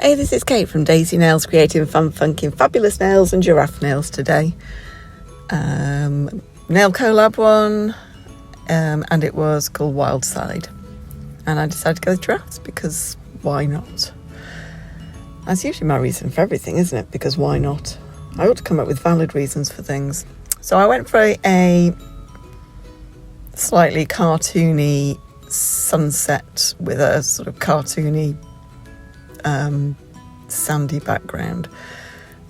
Hey, this is Kate from Daisy Nails, creating fun, funky and fabulous nails and giraffe nails today. Nail collab one, and it was called Wild Side. And I decided to go with giraffes because why not? That's usually my reason for everything, isn't it? Because why not? I ought to come up with valid reasons for things. So I went for a slightly cartoony sunset with a sort of cartoony sandy background,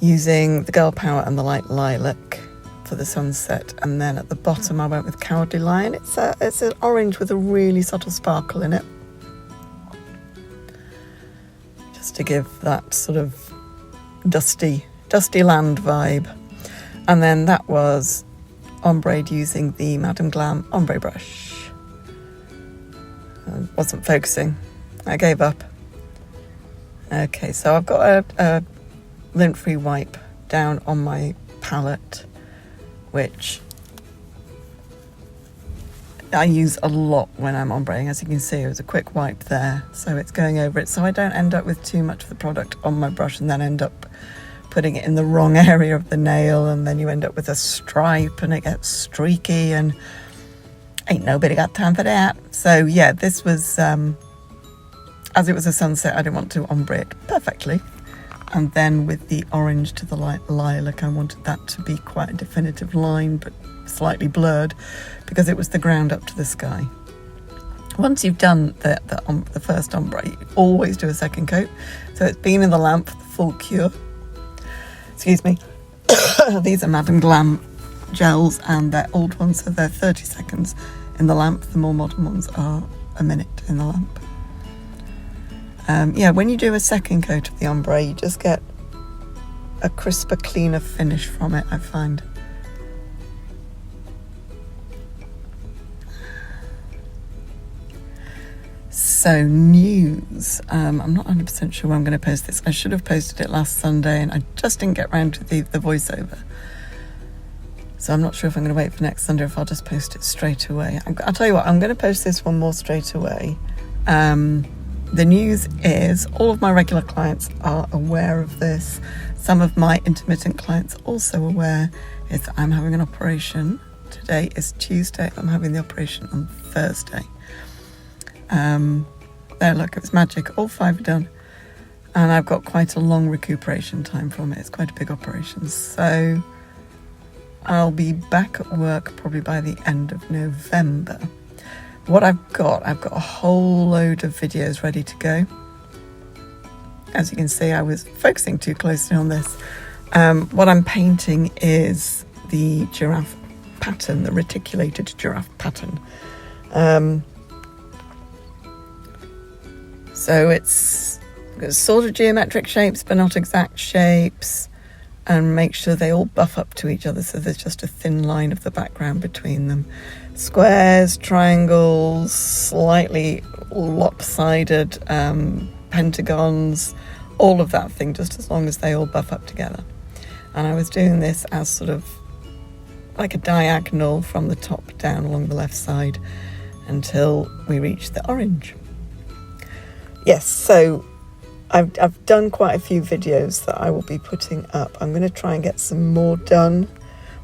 using the Girl Power and the Light Lilac for the sunset, and then at the bottom I went with Cowardly Lion. It's an orange with a really subtle sparkle in it, just to give that sort of dusty land vibe. And then that was ombre'd using the Madam Glam ombre brush. I wasn't focusing, I gave up. Okay, so I've got a lint-free wipe down on my palette, which I use a lot when I'm ombreing. As you can see, it was a quick wipe there, so it's going over it, so I don't end up with too much of the product on my brush and then end up putting it in the wrong area of the nail, and then you end up with a stripe and it gets streaky, and ain't nobody got time for that. So yeah, this was as it was a sunset, I didn't want to ombre it perfectly. And then with the orange to the light lilac, I wanted that to be quite a definitive line, but slightly blurred, because it was the ground up to the sky. Once you've done the first ombre, you always do a second coat. So it's been in the lamp for the full cure. Excuse me. These are Madam Glam gels, and they're old ones, so they're 30 seconds in the lamp. The more modern ones are a minute in the lamp. Yeah, when you do a second coat of the ombre, you just get a crisper, cleaner finish from it, I find. So news. I'm not 100% sure when I'm going to post this. I should have posted it last Sunday, and I just didn't get round to the voiceover. So I'm not sure if I'm going to wait for next Sunday or if I'll just post it straight away. I'll tell you what, I'm going to post this one more straight away. The news is all of my regular clients are aware of this. Some of my intermittent clients are also aware, is that I'm having an operation. Today is Tuesday. I'm having the operation on Thursday. There, look, it was magic. All 5 are done. And I've got quite a long recuperation time from it. It's quite a big operation. So I'll be back at work probably by the end of November. What I've got a whole load of videos ready to go. As you can see, I was focusing too closely on this. What I'm painting is the giraffe pattern, the reticulated giraffe pattern. So it's sort of geometric shapes, but not exact shapes, and make sure they all buff up to each other, so there's just a thin line of the background between them. Squares, triangles, slightly lopsided pentagons, all of that thing, just as long as they all buff up together. And I was doing this as sort of like a diagonal from the top down along the left side until we reach the orange. Yes, so I've done quite a few videos that I will be putting up. I'm going to try and get some more done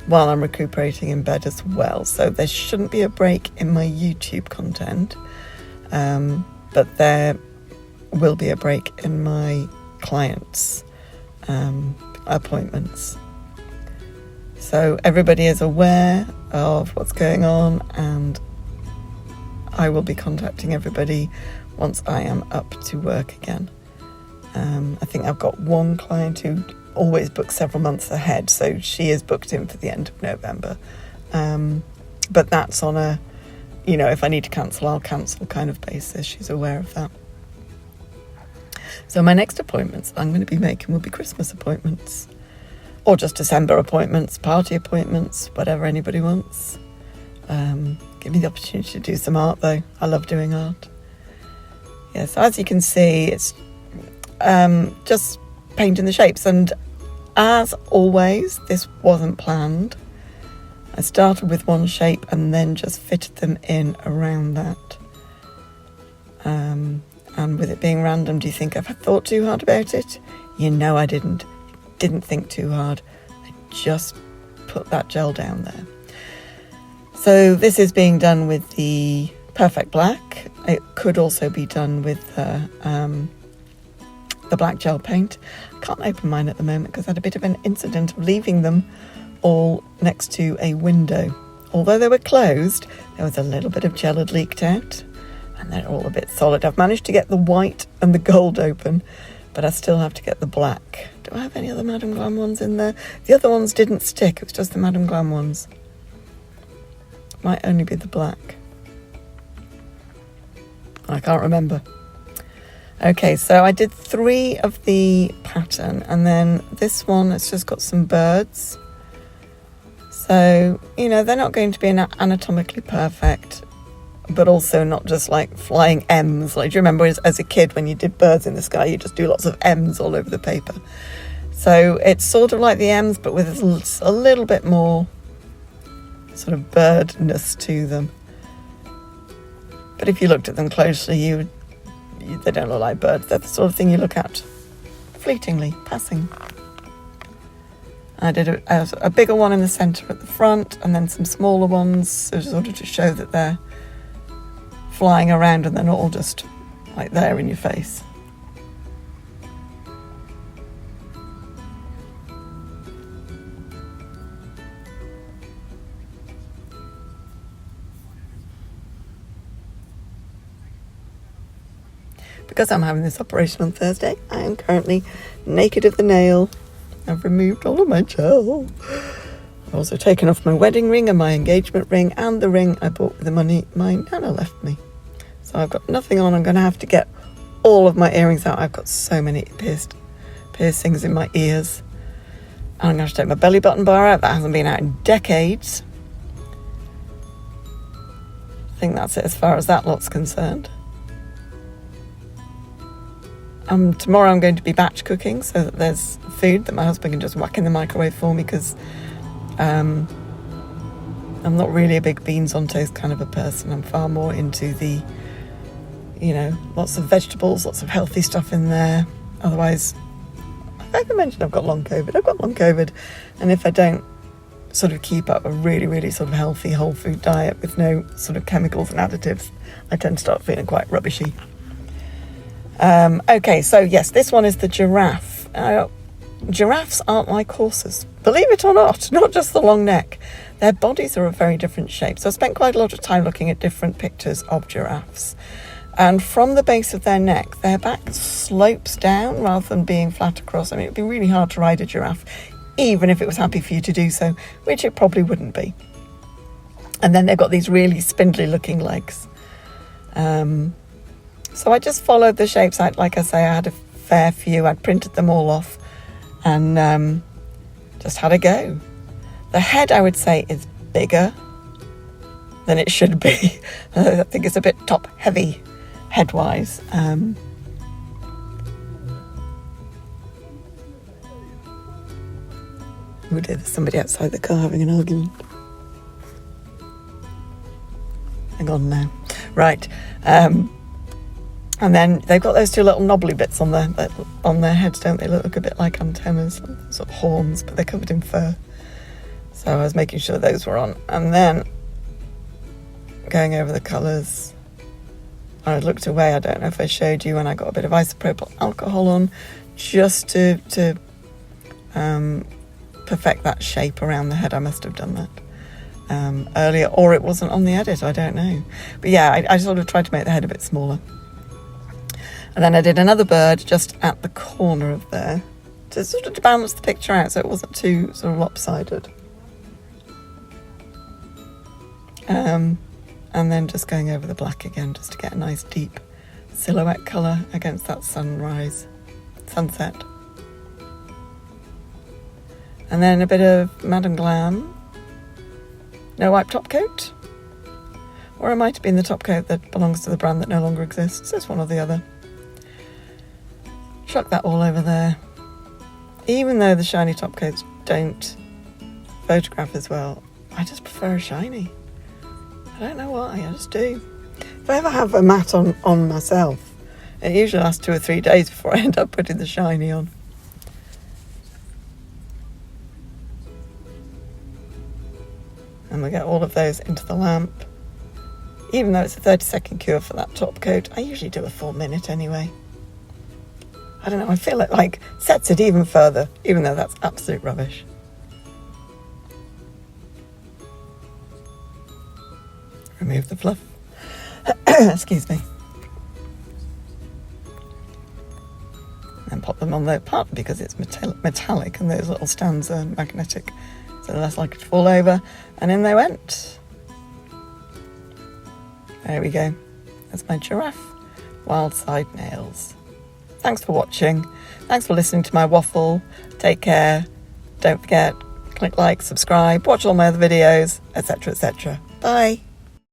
while I'm recuperating in bed as well. So there shouldn't be a break in my YouTube content, but there will be a break in my clients' appointments. So everybody is aware of what's going on, and I will be contacting everybody once I am up to work again. I think I've got one client who always books several months ahead, so she is booked in for the end of November. But that's on a, if I need to cancel, I'll cancel kind of basis. She's aware of that. So my next appointments I'm going to be making will be Christmas appointments, or just December appointments, party appointments, whatever anybody wants. Give me the opportunity to do some art though. I love doing art. Yeah, so as you can see, it's just painting the shapes, and as always, this wasn't planned. I started with one shape and then just fitted them in around that, and And with it being random, do you think I've thought too hard about it? You know I didn't. Didn't think too hard. I just put that gel down there. So this is being done with the Perfect Black. It could also be done with the black gel paint. I can't open mine at the moment because I had a bit of an incident of leaving them all next to a window. Although they were closed, there was a little bit of gel had leaked out, and they're all a bit solid. I've managed to get the white and the gold open, but I still have to get the black. Do I have any other Madam Glam ones in there? The other ones didn't stick, it was just the Madam Glam ones. Might only be the black. I can't remember. Okay, so I did 3 of the pattern, and then this one, it's just got some birds. So, you know, they're not going to be anatomically perfect, but also not just like flying M's. Like, do you remember as a kid when you did birds in the sky, you just do lots of M's all over the paper? So it's sort of like the M's, but with a little bit more sort of birdness to them. But if you looked at them closely, they don't look like birds. They're the sort of thing you look at fleetingly, passing. I did a bigger one in the centre at the front, and then some smaller ones, so sort of to show that they're flying around and they're not all just like there in your face. Because I'm having this operation on Thursday, I am currently naked of the nail. I've removed all of my gel. I've also taken off my wedding ring and my engagement ring and the ring I bought with the money my nana left me. So I've got nothing on. I'm going to have to get all of my earrings out. I've got so many piercings in my ears. And I'm going to have to take my belly button bar out. That hasn't been out in decades. I think that's it as far as that lot's concerned. Tomorrow I'm going to be batch cooking so that there's food that my husband can just whack in the microwave for me, because I'm not really a big beans on toast kind of a person. I'm far more into the, you know, lots of vegetables, lots of healthy stuff in there. Otherwise, I can mention I've got long COVID. I've got long COVID, and if I don't sort of keep up a really, really sort of healthy whole food diet with no sort of chemicals and additives, I tend to start feeling quite rubbishy. Okay, so yes, this one is the Giraffe. Giraffes aren't like horses, believe it or not just the long neck. Their bodies are a very different shape. So I spent quite a lot of time looking at different pictures of giraffes. And from the base of their neck, their back slopes down rather than being flat across. I mean, it'd be really hard to ride a giraffe, even if it was happy for you to do so, which it probably wouldn't be. And then they've got these really spindly looking legs. So I just followed the shapes out. Like I say, I had a fair few. I'd printed them all off and just had a go. The head, I would say, is bigger than it should be. I think it's a bit top heavy head-wise. Oh dear, there's somebody outside the car having an argument. Hang on now. Right. And then they've got those 2 little knobbly bits on their heads, don't they? Look a bit like antennas, sort of horns, but they're covered in fur. So I was making sure those were on. And then going over the colours, I looked away. I don't know if I showed you when I got a bit of isopropyl alcohol on, just to perfect that shape around the head. I must have done that earlier, or it wasn't on the edit, I don't know. But yeah, I sort of tried to make the head a bit smaller. And then I did another bird just at the corner of there to sort of balance the picture out so it wasn't too sort of lopsided. And then just going over the black again just to get a nice deep silhouette colour against that sunset. And then a bit of Madam Glam No Wipe top coat. Or it might have been the top coat that belongs to the brand that no longer exists. It's one or the other. Chuck that all over there. Even though the shiny top coats don't photograph as well, I just prefer a shiny. I don't know why, I just do. If I ever have a matte on myself, It usually lasts 2 or 3 days before I end up putting the shiny on. And we'll get all of those into the lamp. Even though it's a 30-second cure for that top coat, I usually do a full minute anyway. I don't know, I feel it like sets it even further, even though that's absolute rubbish. Remove the fluff. Excuse me. And pop them on there, partly because it's metallic and those little stands are magnetic, so they're less likely to fall over. And in they went. There we go. That's my giraffe wild side nails. Thanks for watching. Thanks for listening to my waffle. Take care. Don't forget, click like, subscribe, watch all my other videos, etc., etc. Bye.